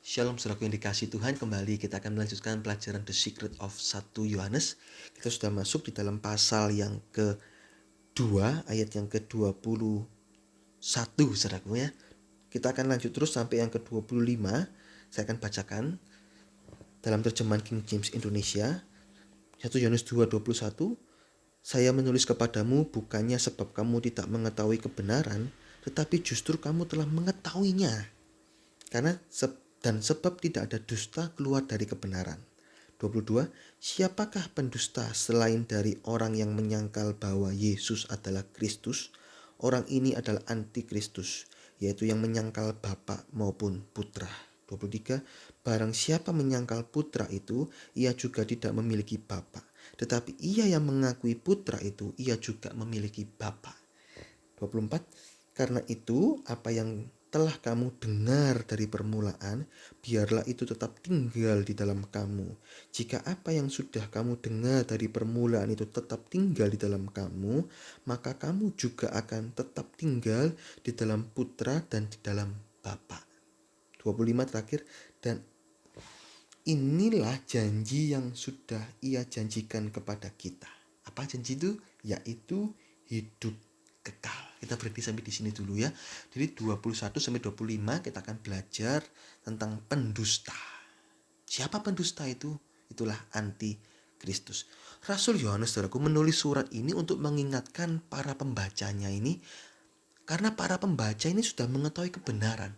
Shalom saudaraku yang dikasihi Tuhan, kembali kita akan melanjutkan pelajaran The Secret of 1 Yohanes. Kita sudah masuk di dalam pasal yang kedua, ayat yang ke-21 saudaraku ya. Kita akan lanjut terus sampai yang ke-25. Saya akan bacakan dalam terjemahan King James Indonesia. 1 Yohanes 2:21. Saya menulis kepadamu bukannya sebab kamu tidak mengetahui kebenaran, tetapi justru kamu telah mengetahuinya. Karena sebab tidak ada dusta keluar dari kebenaran. 22. Siapakah pendusta selain dari orang yang menyangkal bahwa Yesus adalah Kristus? Orang ini adalah antikristus, yaitu yang menyangkal Bapa maupun Putra. 23. Barang siapa menyangkal Putra itu, ia juga tidak memiliki Bapa. Tetapi ia yang mengakui Putra itu, ia juga memiliki Bapa. 24. Karena itu apa yang telah kamu dengar dari permulaan, biarlah itu tetap tinggal di dalam kamu. Jika apa yang sudah kamu dengar dari permulaan itu tetap tinggal di dalam kamu, maka kamu juga akan tetap tinggal di dalam Putra dan di dalam Bapa. 25 terakhir, dan inilah janji yang sudah ia janjikan kepada kita. Apa janji itu? Yaitu hidup kekal. Kita berhenti sampai di sini dulu ya. Jadi 21 sampai 25 kita akan belajar tentang pendusta. Siapa pendusta itu? Itulah antikristus. Rasul Yohanes saudaraku menulis surat ini untuk mengingatkan para pembacanya ini, karena para pembaca ini sudah mengetahui kebenaran.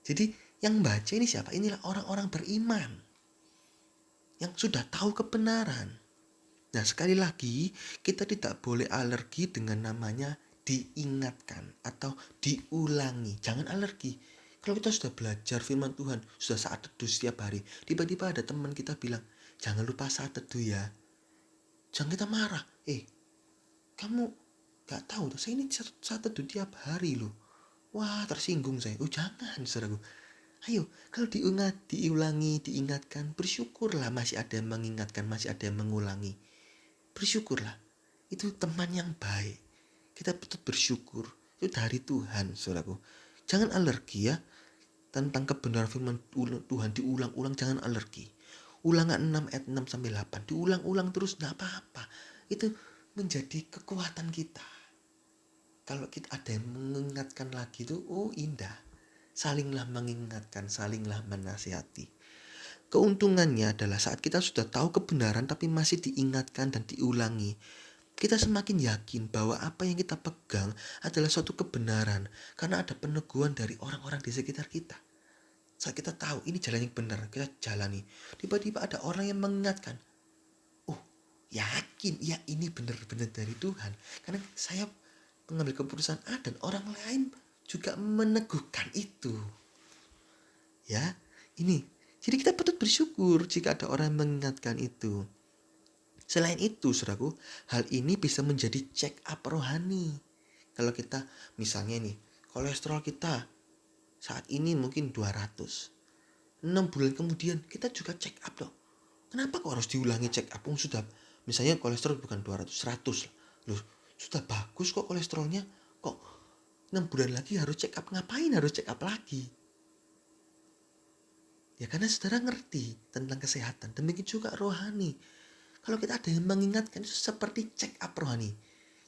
Jadi yang baca ini siapa? Inilah orang-orang beriman yang sudah tahu kebenaran. Nah, sekali lagi kita tidak boleh alergi dengan namanya diingatkan atau diulangi. Jangan alergi. Kalau kita sudah belajar firman Tuhan, sudah saat teduh setiap hari, tiba-tiba ada teman kita bilang, jangan lupa saat teduh ya. Jangan kita marah. Kamu gak tahu, saya ini saat teduh tiap hari loh. Wah, tersinggung saya. Jangan saudaraku. Ayo, kalau diulangi, diingatkan, bersyukurlah masih ada yang mengingatkan, masih ada yang mengulangi. Bersyukurlah. Itu teman yang baik. Kita betul bersyukur. Itu dari Tuhan, saudaraku. Jangan alergi ya. Tentang kebenaran firman Tuhan diulang-ulang, jangan alergi. Ulangan 6 ayat 6 sampai 8. Diulang-ulang terus, enggak apa-apa. Itu menjadi kekuatan kita. Kalau kita ada yang mengingatkan lagi itu, indah. Salinglah mengingatkan, salinglah menasihati. Keuntungannya adalah saat kita sudah tahu kebenaran tapi masih diingatkan dan diulangi, kita semakin yakin bahwa apa yang kita pegang adalah suatu kebenaran karena ada peneguhan dari orang-orang di sekitar kita. Saat kita tahu ini jalan yang benar, kita jalani. Tiba-tiba ada orang yang mengingatkan, yakin, ya ini benar-benar dari Tuhan. Karena saya mengambil keputusan A dan orang lain juga meneguhkan itu. Ya, ini. Jadi kita patut bersyukur jika ada orang yang mengingatkan itu. Selain itu, saudaraku, hal ini bisa menjadi check up rohani. Kalau kita misalnya nih, kolesterol kita saat ini mungkin 200. 6 bulan kemudian kita juga check up loh. Kenapa kok harus diulangi check up? Sudah misalnya kolesterol bukan 200, 100 loh. Sudah bagus kok kolesterolnya. Kok 6 bulan lagi harus check up? Ngapain harus check up lagi? Ya karena saudara ngerti tentang kesehatan. Demikian juga rohani. Kalau kita ada yang mengingatkan, itu seperti check up rohani.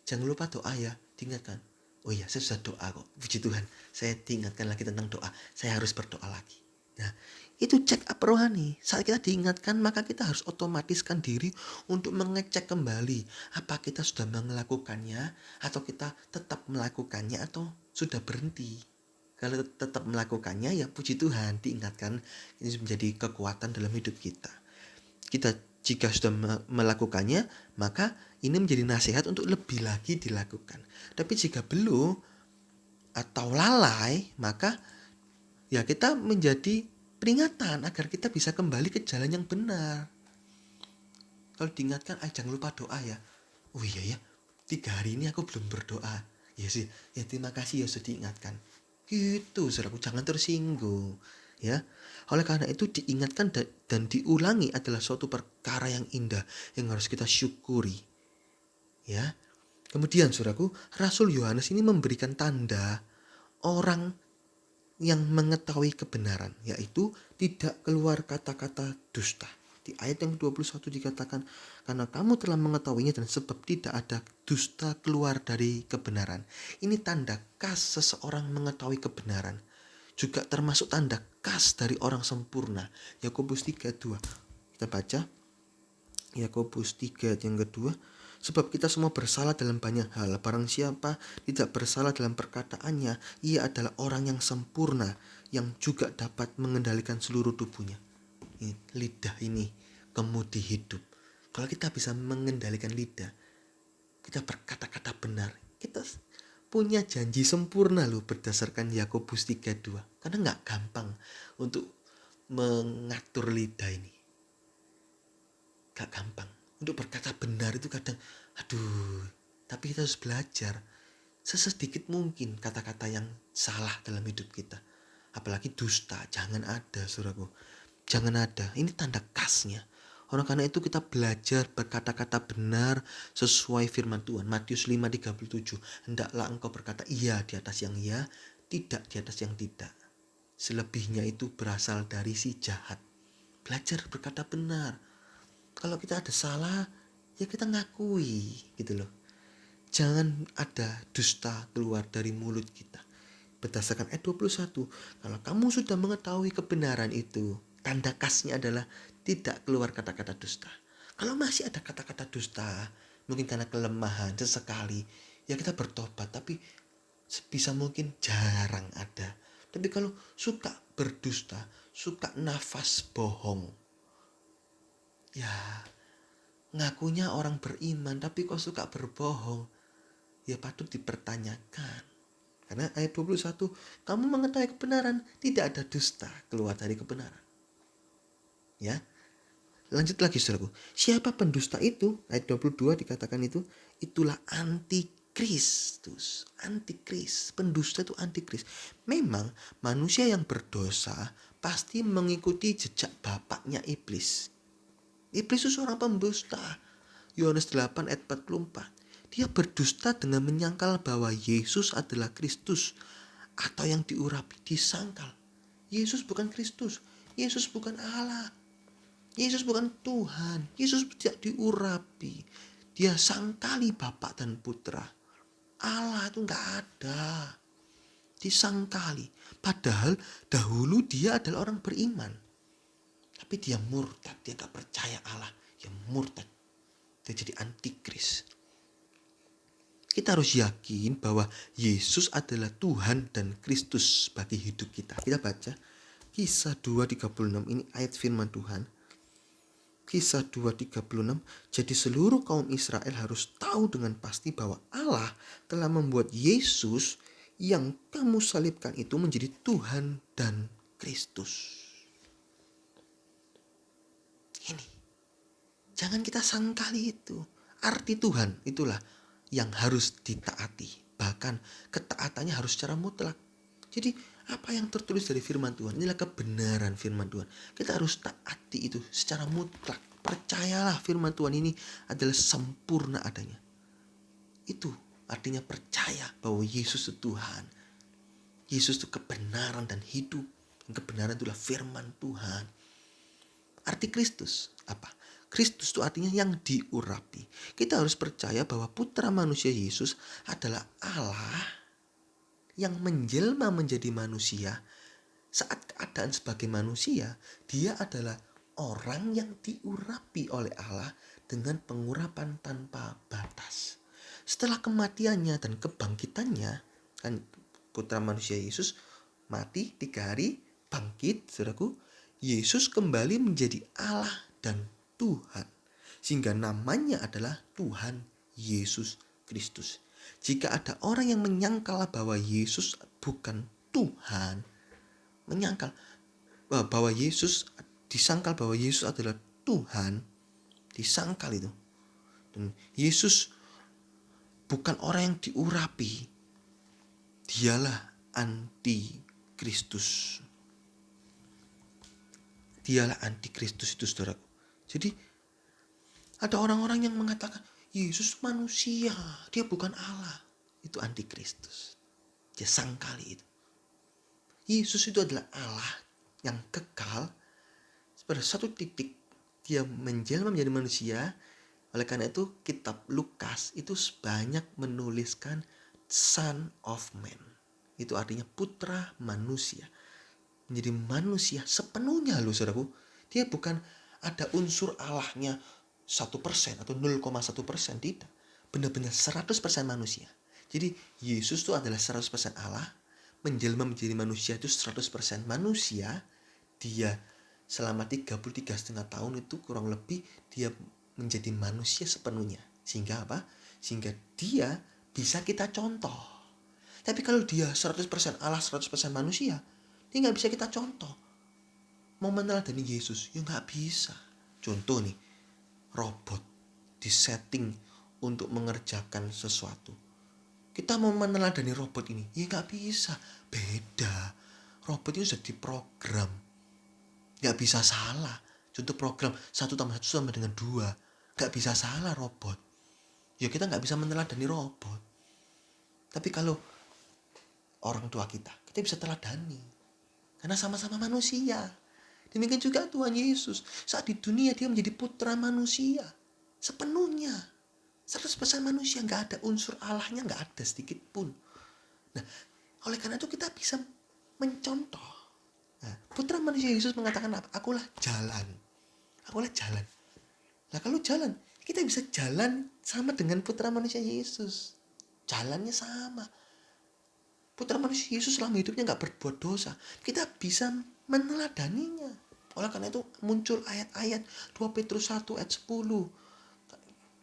Jangan lupa doa ya, diingatkan. Oh iya, saya sudah doa kok. Puji Tuhan, saya diingatkan lagi tentang doa. Saya harus berdoa lagi. Nah, itu check up rohani. Saat kita diingatkan, maka kita harus otomatiskan diri untuk mengecek kembali. Apa kita sudah melakukannya, atau kita tetap melakukannya, atau sudah berhenti. Kalau tetap melakukannya, ya puji Tuhan, diingatkan. Ini menjadi kekuatan dalam hidup kita. Kita jika sudah melakukannya, maka ini menjadi nasihat untuk lebih lagi dilakukan. Tapi jika belum atau lalai, maka ya kita menjadi peringatan agar kita bisa kembali ke jalan yang benar. Kalau diingatkan, jangan lupa doa ya. Oh iya ya, 3 hari ini aku belum berdoa. Ya sih, ya terima kasih ya sudah diingatkan. Gitu, saudaraku, jangan tersinggung. Ya, oleh karena itu diingatkan dan diulangi adalah suatu perkara yang indah yang harus kita syukuri. Ya, kemudian saudaraku, Rasul Yohanes ini memberikan tanda orang yang mengetahui kebenaran, yaitu tidak keluar kata-kata dusta. Di ayat yang ke-21 dikatakan, karena kamu telah mengetahuinya dan sebab tidak ada dusta keluar dari kebenaran. Ini tanda khas seseorang mengetahui kebenaran. Juga termasuk tanda khas dari orang sempurna. Yakobus 3:2. Kita baca Yakobus 3 yang kedua. Sebab kita semua bersalah dalam banyak hal. Barang siapa tidak bersalah dalam perkataannya, ia adalah orang yang sempurna, yang juga dapat mengendalikan seluruh tubuhnya. Ini, lidah ini kemudi hidup. Kalau kita bisa mengendalikan lidah, kita berkata-kata benar, kita punya janji sempurna loh berdasarkan Yakobus 3:2. Karena gak gampang untuk mengatur lidah ini. Gak gampang. Untuk berkata benar itu kadang, tapi kita harus belajar sesedikit mungkin kata-kata yang salah dalam hidup kita. Apalagi dusta, jangan ada, saudaraku. Jangan ada, ini tanda khasnya. Oleh karena itu kita belajar berkata-kata benar sesuai firman Tuhan. Matius 5:37. Hendaklah engkau berkata iya di atas yang iya, tidak di atas yang tidak. Selebihnya itu berasal dari si jahat. Belajar berkata benar. Kalau kita ada salah, ya kita ngakui gitu loh. Jangan ada dusta keluar dari mulut kita. Berdasarkan ayat 21, kalau kamu sudah mengetahui kebenaran itu, tanda khasnya adalah tidak keluar kata-kata dusta. Kalau masih ada kata-kata dusta, mungkin karena kelemahan sesekali, ya kita bertobat, tapi sebisa mungkin jarang ada. Tapi kalau suka berdusta, suka nafas bohong, ya ngakunya orang beriman tapi kok suka berbohong, ya patut dipertanyakan. Karena ayat 21, kamu mengetahui kebenaran, tidak ada dusta keluar dari kebenaran. Ya, lanjut lagi saudaraku. Siapa pendusta itu? Ayat 22 dikatakan itulah antikristus. Antikris, pendusta itu antikris. Memang manusia yang berdosa pasti mengikuti jejak bapaknya iblis. Iblis itu seorang pendusta. Yohanes 8 ayat 44. Dia berdusta dengan menyangkal bahwa Yesus adalah Kristus atau yang diurapi, disangkal. Yesus bukan Kristus, Yesus bukan Allah, Yesus bukan Tuhan, Yesus tidak diurapi. Dia sangkali Bapa dan Putra. Allah itu gak ada. Disangkali. Padahal dahulu dia adalah orang beriman. Tapi dia murtad, dia gak percaya Allah. Dia murtad. Dia jadi antikris. Kita harus yakin bahwa Yesus adalah Tuhan dan Kristus bagi hidup kita. Kita baca Kisah 2:36, ini ayat firman Tuhan. Kisah 2:36, jadi seluruh kaum Israel harus tahu dengan pasti bahwa Allah telah membuat Yesus yang kamu salibkan itu menjadi Tuhan dan Kristus. Ini, jangan kita sangkali itu. Arti Tuhan itulah yang harus ditaati. Bahkan ketaatannya harus secara mutlak. Jadi apa yang tertulis dari firman Tuhan, inilah kebenaran firman Tuhan. Kita harus taati itu secara mutlak. Percayalah firman Tuhan ini adalah sempurna adanya. Itu artinya percaya bahwa Yesus itu Tuhan. Yesus itu kebenaran dan hidup. Dan kebenaran itulah firman Tuhan. Arti Kristus apa? Kristus itu artinya yang diurapi. Kita harus percaya bahwa putra manusia Yesus adalah Allah yang menjelma menjadi manusia. Saat keadaan sebagai manusia, dia adalah orang yang diurapi oleh Allah dengan pengurapan tanpa batas. Setelah kematiannya dan kebangkitannya, kan putra manusia Yesus mati 3 hari, bangkit, saudaraku. Yesus kembali menjadi Allah dan Tuhan, sehingga namanya adalah Tuhan Yesus Kristus. Jika ada orang yang menyangkal bahwa Yesus bukan Tuhan, menyangkal bahwa Yesus, disangkal bahwa Yesus adalah Tuhan, disangkal itu. Dan Yesus bukan orang yang diurapi, dialah antikristus. Dialah antikristus itu, saudaraku. Jadi ada orang-orang yang mengatakan Yesus manusia, dia bukan Allah. Itu antikristus. Dia sangkali itu. Yesus itu adalah Allah yang kekal. Pada satu titik dia menjelma menjadi manusia. Oleh karena itu kitab Lukas itu banyak menuliskan Son of Man. Itu artinya putra manusia. Menjadi manusia sepenuhnya loh saudaraku. Dia bukan ada unsur Allahnya 1% atau 0,1%, tidak. Benar-benar 100% manusia. Jadi Yesus itu adalah 100% Allah. Menjelma menjadi manusia itu 100% manusia. Dia selama 33,5 tahun itu kurang lebih dia menjadi manusia sepenuhnya. Sehingga apa? Sehingga dia bisa kita contoh. Tapi kalau dia 100% Allah, 100% manusia, dia gak bisa kita contoh. Mau meneladani Yesus, ya gak bisa. Contoh nih, robot disetting untuk mengerjakan sesuatu. Kita mau meneladani robot ini, ya gak bisa. Beda. Robot itu sudah diprogram. Gak bisa salah. Contoh program 1+1 sama dengan 2. Gak bisa salah robot. Ya kita gak bisa meneladani robot. Tapi kalau orang tua kita bisa teladani. Karena sama-sama manusia. Demikian juga Tuhan Yesus. Saat di dunia dia menjadi putra manusia. Sepenuhnya. 100% manusia. Gak ada unsur Allahnya, gak ada sedikit pun. Nah, oleh karena itu kita bisa mencontoh. Nah, putra manusia Yesus mengatakan apa? Akulah jalan. Akulah jalan. Nah kalau jalan, kita bisa jalan sama dengan putra manusia Yesus. Jalannya sama. Putra manusia Yesus selama hidupnya gak berbuat dosa. Kita bisa meneladaninya. Oleh karena itu muncul ayat-ayat 2 Petrus 1 ayat 10.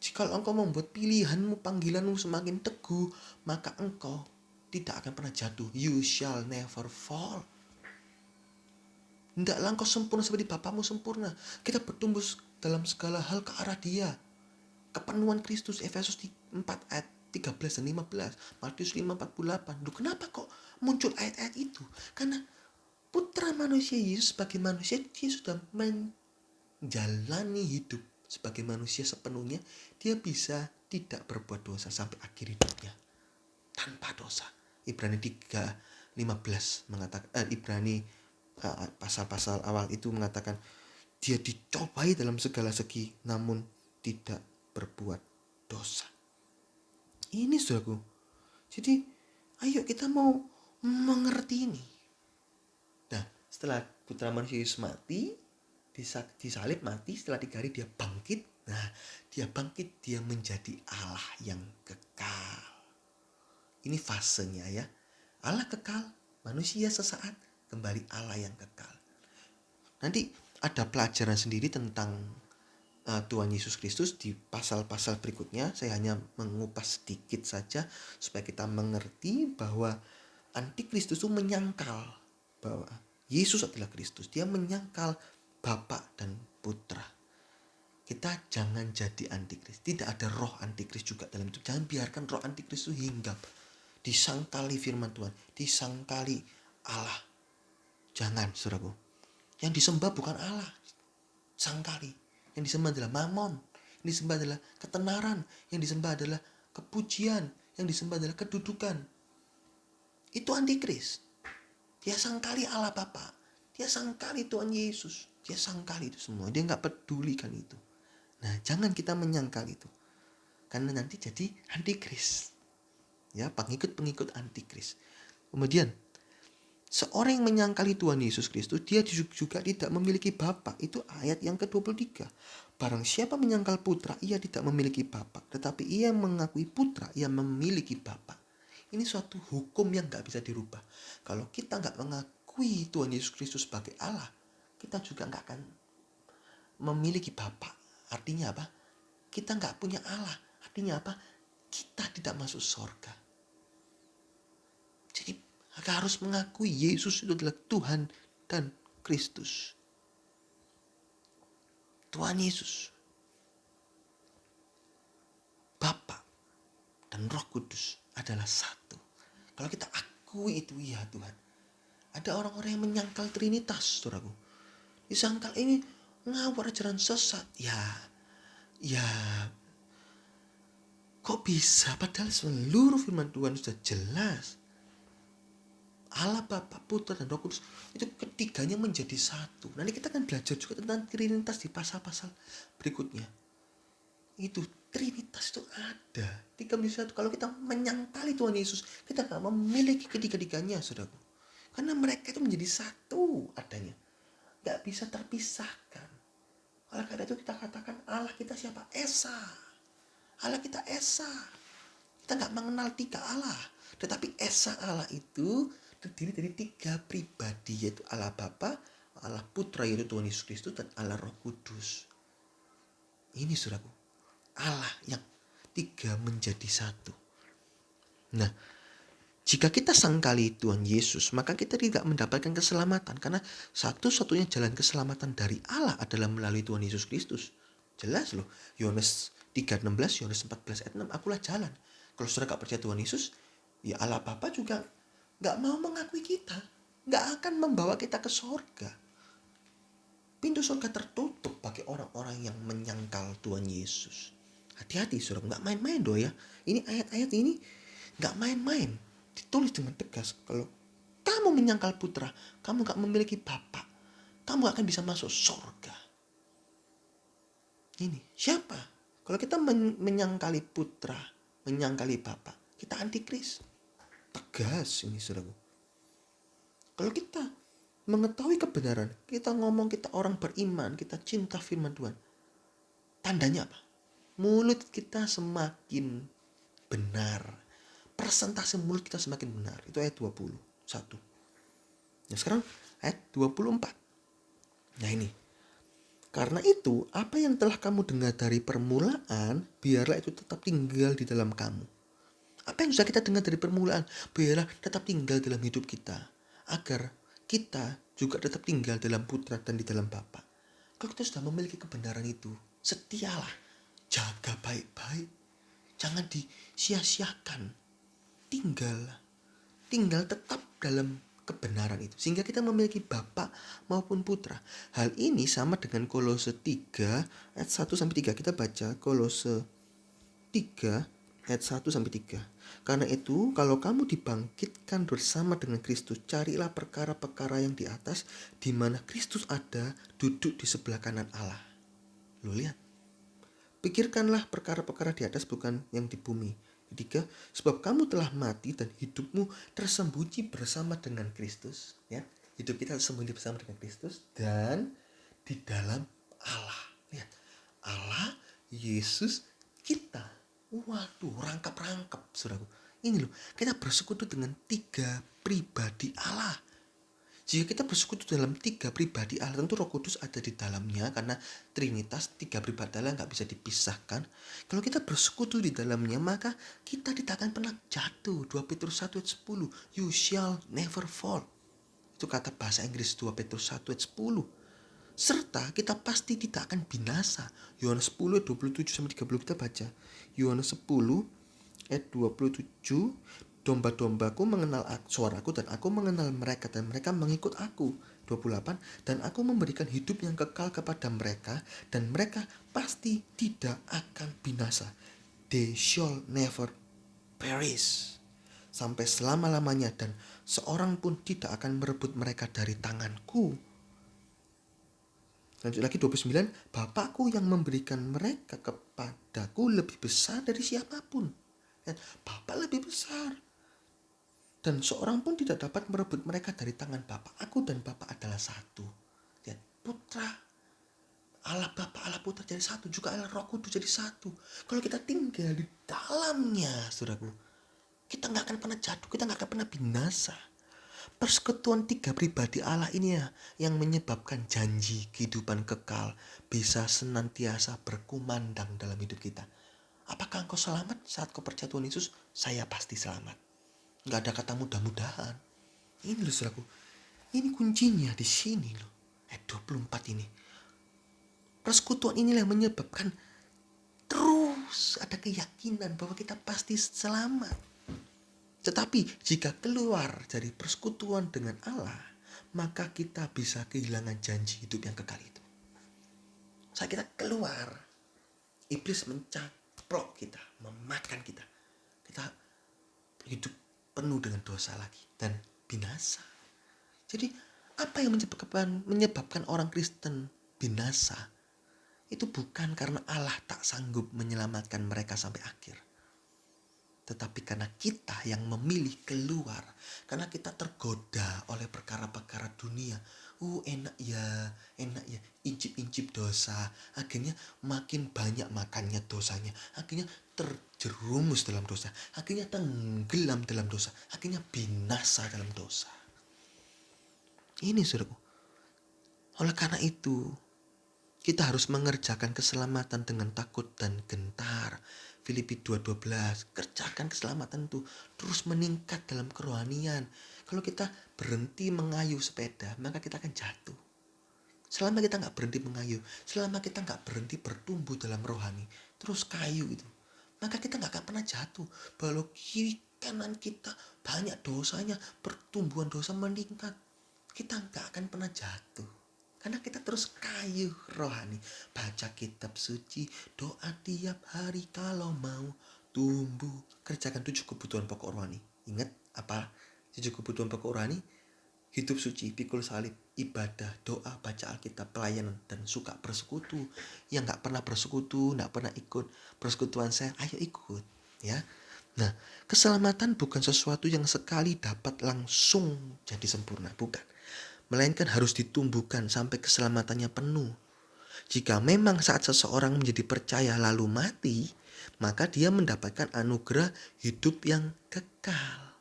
Jika engkau membuat pilihanmu, panggilanmu semakin teguh, maka engkau tidak akan pernah jatuh. You shall never fall. Hendaklah engkau sempurna seperti Bapamu sempurna. Kita bertumbuh dalam segala hal ke arah dia. Kepenuhan Kristus, Efesus 4 ayat 13 dan 15, Matius 5:48. Duh, kenapa kok muncul ayat-ayat itu? Karena putra manusia Yesus sebagai manusia, dia sudah menjalani hidup sebagai manusia sepenuhnya. Dia bisa tidak berbuat dosa sampai akhir hidupnya. Tanpa dosa. Ibrani 3:15 mengatakan, pasal-pasal awal itu mengatakan, dia dicobai dalam segala segi namun tidak berbuat dosa. Ini saudaraku. Jadi ayo kita mau mengerti ini. Nah setelah putra manusia Yesus mati, disalib mati, setelah 3 hari dia bangkit. Nah dia bangkit, dia menjadi Allah yang kekal. Ini fasenya ya. Allah kekal, manusia sesaat, kembali Allah yang kekal. Nanti ada pelajaran sendiri tentang Tuhan Yesus Kristus di pasal-pasal berikutnya. Saya hanya mengupas sedikit saja supaya kita mengerti bahwa antikristus itu menyangkal bahwa Yesus adalah Kristus. Dia menyangkal Bapa dan Putra. Kita jangan jadi antikris. Tidak ada roh antikris juga dalam itu. Jangan biarkan roh antikris itu hinggap. Disangkali firman Tuhan, disangkali Allah. Jangan, saudaraku. Yang disembah bukan Allah, sangkali. Yang disembah adalah mamon, yang disembah adalah ketenaran, yang disembah adalah kepujian, yang disembah adalah kedudukan. Itu antikris. Dia sangkali Allah Bapa, dia sangkali Tuhan Yesus, dia sangkali itu semua. Dia gak pedulikan itu. Nah jangan kita menyangkal itu, karena nanti jadi antikris. Ya, pengikut-pengikut antikris. Kemudian seorang yang menyangkali Tuhan Yesus Kristus, dia juga tidak memiliki Bapa. Itu ayat yang ke-23. Barang siapa menyangkal putra, ia tidak memiliki Bapa. Tetapi ia mengakui putra, ia memiliki Bapa. Ini suatu hukum yang gak bisa dirubah. Kalau kita gak mengakui Tuhan Yesus Kristus sebagai Allah, kita juga gak akan memiliki Bapa. Artinya apa? Kita gak punya Allah. Artinya apa? Kita tidak masuk surga. Jadi harus mengakui Yesus itu adalah Tuhan dan Kristus. Tuhan Yesus, Bapa dan Roh Kudus adalah satu. Kalau kita akui itu, ya Tuhan. Ada orang-orang yang menyangkal Trinitas, saudaraku. Disangkal ini ngawur, ajaran sesat. Ya, kok bisa? Padahal seluruh firman Tuhan sudah jelas. Allah Bapa, Putra, dan Roh Kudus itu ketiganya menjadi satu. Nanti kita akan belajar juga tentang Trinitas di pasal-pasal berikutnya. Itu Trinitas itu ada, tiga menjadi satu. Kalau kita menyangkali Tuhan Yesus, kita gak memiliki ketiga-tiganya, saudaraku. Karena mereka itu menjadi satu adanya, gak bisa terpisahkan. Oleh karena itu kita katakan Allah kita siapa? Esa. Allah kita Esa. Kita gak mengenal tiga Allah, tetapi Esa Allah itu terdiri dari tiga pribadi, yaitu Allah Bapa, Allah Putra yaitu Tuhan Yesus Kristus, dan Allah Roh Kudus. Ini saudaraku, Allah yang tiga menjadi satu. Nah, jika kita sangkali Tuhan Yesus, maka kita tidak mendapatkan keselamatan, karena satu-satunya jalan keselamatan dari Allah adalah melalui Tuhan Yesus Kristus. Jelas loh, Yohanes 3:16, Yohanes 14 ayat 6, akulah jalan. Kalau saudara gak percaya Tuhan Yesus, ya Allah Bapa juga gak mau mengakui kita, gak akan membawa kita ke sorga. Pintu surga tertutup bagi orang-orang yang menyangkal Tuhan Yesus. Hati-hati saudara, gak main-main doh ya. Ini ayat-ayat ini gak main-main. Ditulis dengan tegas, kalau kamu menyangkal Putra, kamu gak memiliki Bapa, kamu gak akan bisa masuk sorga. Ini siapa? Kalau kita menyangkali Putra, menyangkali Bapa, kita antikris. Tegas ini saudara. Kalau kita mengetahui kebenaran, kita ngomong kita orang beriman, kita cinta firman Tuhan, tandanya apa? Mulut kita semakin benar, persentase mulut kita semakin benar. Itu ayat 21. Nah sekarang ayat 24. Nah ini, karena itu apa yang telah kamu dengar dari permulaan, biarlah itu tetap tinggal di dalam kamu. Apa yang sudah kita dengar dari permulaan, biarlah tetap tinggal dalam hidup kita, agar kita juga tetap tinggal dalam Putra dan di dalam Bapa. Kalau kita sudah memiliki kebenaran itu, setialah, jaga baik-baik, jangan disia-siakan. Tinggal tetap dalam kebenaran itu, sehingga kita memiliki Bapa maupun Putra. Hal ini sama dengan Kolose 3 ayat 1-3. Kita baca Kolose 3 ayat 1-3. Karena itu, kalau kamu dibangkitkan bersama dengan Kristus, carilah perkara-perkara yang di atas, di mana Kristus ada, duduk di sebelah kanan Allah. Lo lihat, pikirkanlah perkara-perkara di atas, bukan yang di bumi. Ketiga, sebab kamu telah mati dan hidupmu tersembunyi bersama dengan Kristus. Ya, hidup kita tersembunyi bersama dengan Kristus dan di dalam Allah. Lihat, Allah, Yesus, kita. Waduh, rangkap-rangkap, saudaraku. Ini loh, kita bersekutu dengan tiga pribadi Allah. Jika kita bersekutu dalam tiga pribadi Allah, tentu Roh Kudus ada di dalamnya, karena Trinitas, tiga pribadi Allah gak bisa dipisahkan. Kalau kita bersekutu di dalamnya, maka kita tidak akan pernah jatuh. 2 Petrus 1 ayat 10, you shall never fall. Itu kata bahasa Inggris 2 Petrus 1 ayat 10. Serta kita pasti tidak akan binasa. Yohanes 10 ayat 27-30 kita baca. Yohanes 10 ayat 27, domba-dombaku mengenal suaraku dan aku mengenal mereka dan mereka mengikut aku. 28, dan aku memberikan hidup yang kekal kepada mereka dan mereka pasti tidak akan binasa. They shall never perish. Sampai selama-lamanya, dan seorang pun tidak akan merebut mereka dari tanganku. Lanjut lagi 29, Bapakku yang memberikan mereka kepadaku lebih besar dari siapapun. Bapa lebih besar. Dan seorang pun tidak dapat merebut mereka dari tangan Bapa. Aku dan Bapa adalah satu. Lihat, Putra, Allah Bapa, Allah Putra jadi satu. Juga Allah Roh Kudus jadi satu. Kalau kita tinggal di dalamnya, saudaraku, kita gak akan pernah jatuh, kita gak akan pernah binasa. Persekutuan tiga pribadi Allah ini ya yang menyebabkan janji kehidupan kekal bisa senantiasa berkumandang dalam hidup kita. Apakah engkau selamat saat kau percaya Tuhan Yesus? Saya pasti selamat. Gak ada kata mudah-mudahan. Ini loh saudaraku, ini kuncinya di sini loh. Ayat 24 ini. Persekutuan inilah yang menyebabkan terus ada keyakinan bahwa kita pasti selamat. Tetapi jika keluar dari persekutuan dengan Allah, maka kita bisa kehilangan janji hidup yang kekal itu. Saat kita keluar, iblis mencaplok kita, memakan kita. Kita hidup penuh dengan dosa lagi. Dan binasa. Jadi apa yang menyebabkan orang Kristen binasa? Itu bukan karena Allah tak sanggup menyelamatkan mereka sampai akhir. Tetapi karena kita yang memilih keluar. Karena kita tergoda oleh perkara-perkara dunia. Enak ya, incip-incip dosa. Akhirnya makin banyak makannya dosanya. Akhirnya terjerumus dalam dosa. Akhirnya tenggelam dalam dosa. Akhirnya binasa dalam dosa. Ini saudaraku. Oleh karena itu, kita harus mengerjakan keselamatan dengan takut dan gentar. Filipi 2:12, kerjakan keselamatan itu terus meningkat dalam kerohanian. Kalau kita berhenti mengayuh sepeda, maka kita akan jatuh. Selama kita gak berhenti mengayuh, selama kita gak berhenti bertumbuh dalam rohani, terus kayu itu, maka kita gak akan pernah jatuh. Walau kiri kanan kita banyak dosanya, pertumbuhan dosa meningkat, kita gak akan pernah jatuh. Karena kita terus kayu rohani. Baca kitab suci, doa tiap hari kalau mau tumbuh. Kerjakan 7 kebutuhan pokok rohani. Ingat apa 7 kebutuhan pokok rohani? Hidup suci, pikul salib, ibadah, doa, baca Alkitab, pelayanan, dan suka bersekutu. Yang gak pernah bersekutu, gak pernah ikut persekutuan saya, ayo ikut. Ya. Nah, keselamatan bukan sesuatu yang sekali dapat langsung jadi sempurna. Bukan. Melainkan harus ditumbuhkan sampai keselamatannya penuh. Jika memang saat seseorang menjadi percaya lalu mati, maka dia mendapatkan anugerah hidup yang kekal.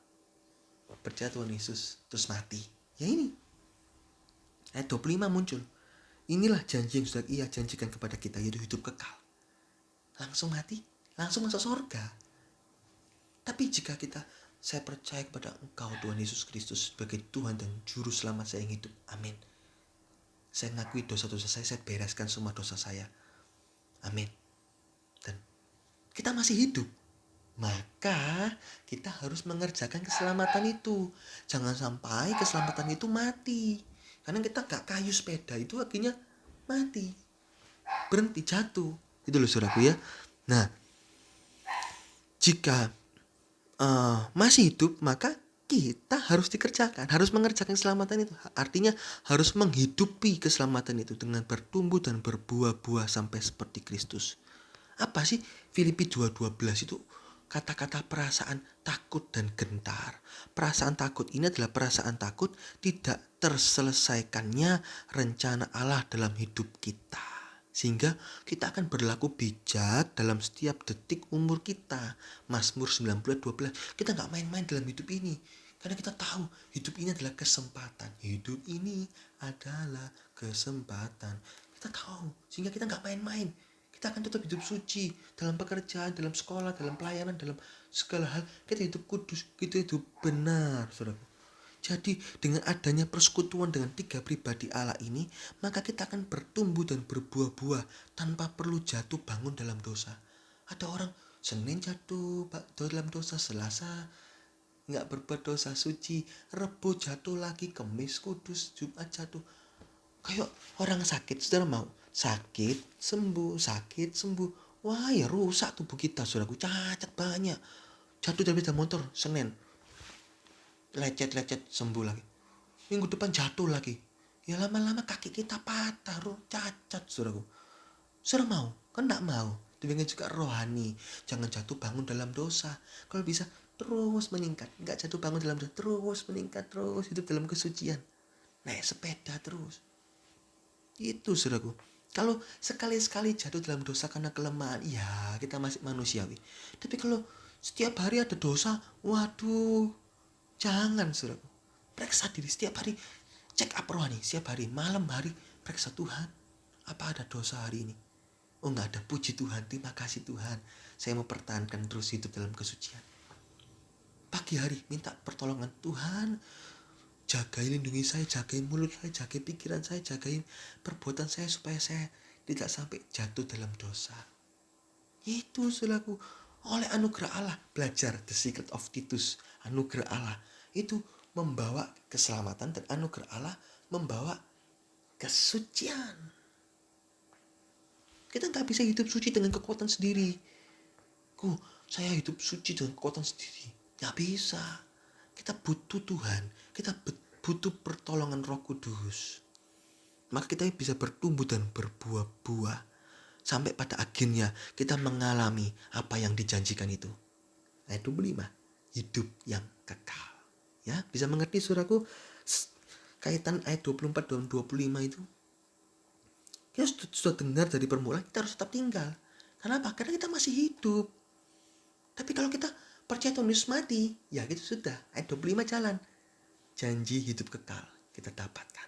Percaya Tuhan Yesus terus mati. Ya ini. Ayat 25 muncul. Inilah janji yang sudah Ia janjikan kepada kita, yaitu hidup kekal. Langsung mati, langsung masuk surga. Tapi jika saya percaya kepada Engkau Tuhan Yesus Kristus sebagai Tuhan dan Juru Selamat saya yang hidup. Amin. Saya ngakui dosa-dosa saya bereskan semua dosa saya. Amin. Dan kita masih hidup. Maka kita harus mengerjakan keselamatan itu. Jangan sampai keselamatan itu mati. Karena kita gak kayu sepeda itu akhirnya mati. Berhenti, jatuh. Itu loh saudaraku ya. Nah, jika masih hidup, maka kita harus dikerjakan, harus mengerjakan keselamatan itu. Artinya harus menghidupi keselamatan itu dengan bertumbuh dan berbuah-buah sampai seperti Kristus. Apa sih Filipi 2:12 itu? Kata-kata perasaan takut dan gentar. Perasaan takut ini adalah perasaan takut tidak terselesaikannya rencana Allah dalam hidup kita. Sehingga kita akan berlaku bijak dalam setiap detik umur kita. Mazmur 19:12. Kita gak main-main dalam hidup ini. Karena kita tahu hidup ini adalah kesempatan. Hidup ini adalah kesempatan. Kita tahu. Sehingga kita gak main-main. Kita akan tetap hidup suci. Dalam pekerjaan, dalam sekolah, dalam pelayanan, dalam segala hal. Kita hidup kudus. Kita hidup benar, saudaraku. Jadi dengan adanya persekutuan dengan 3 pribadi Allah ini, maka kita akan bertumbuh dan berbuah-buah tanpa perlu jatuh bangun dalam dosa. Ada orang Senin jatuh dalam dosa, Selasa gak berbuat dosa suci, Rebo jatuh lagi, Kamis kudus, Jumat jatuh. Kayak orang sakit, saudara mau sakit sembuh, sakit sembuh. Wah ya rusak tubuh kita, saudaraku, cacat banyak. Jatuh dari sepeda motor Senin, lecet-lecet sembuh lagi. Minggu depan jatuh lagi. Ya lama-lama kaki kita patah, cacat, saudaraku. Saudara mau? Kan gak mau. Demikian juga rohani. Jangan jatuh bangun dalam dosa. Kalau bisa terus meningkat. Gak jatuh bangun dalam dosa. Terus meningkat, terus hidup dalam kesucian. Naik sepeda terus. Itu saudaraku. Kalau sekali-sekali jatuh dalam dosa karena kelemahan, ya kita masih manusiawi. Tapi kalau setiap hari ada dosa, waduh, jangan saudaraku. Periksa diri setiap hari. Cek up rohani setiap hari. Malam hari periksa Tuhan. Apa ada dosa hari ini? Oh gak ada, puji Tuhan. Terima kasih Tuhan. Saya mau pertahankan terus hidup dalam kesucian. Pagi hari minta pertolongan Tuhan. Jagain, lindungi saya. Jagain mulut saya. Jagain pikiran saya. Jagain perbuatan saya. Supaya saya tidak sampai jatuh dalam dosa. Itu saudaraku. Oleh anugerah Allah. Belajar The Secret of Titus. Anugerah Allah itu membawa keselamatan, dan anugerah Allah membawa kesucian. Kita gak bisa hidup suci dengan kekuatan sendiri. Saya hidup suci dengan kekuatan sendiri. Gak bisa. Kita butuh Tuhan, kita butuh pertolongan Roh Kudus. Maka kita bisa bertumbuh dan berbuah-buah sampai pada akhirnya kita mengalami apa yang dijanjikan itu. Ayat 25, hidup yang kekal. Ya, bisa mengerti saudaraku kaitan ayat 24 dan 25 itu? Kita sudah dengar dari permulaan, kita harus tetap tinggal. Kenapa? Karena kita masih hidup. Tapi kalau kita percaya Tuhan Yesus mati, ya gitu sudah. Ayat 25 jalan. Janji hidup kekal kita dapatkan.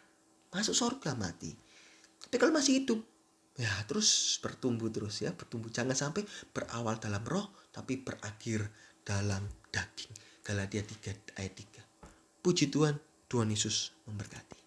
Masuk surga mati. Tapi kalau masih hidup, ya terus bertumbuh terus ya. Bertumbuh. Jangan sampai berawal dalam roh, tapi berakhir dalam daging. Galatia 3 ayat 3. Puji Tuhan, Tuhan Yesus memberkati.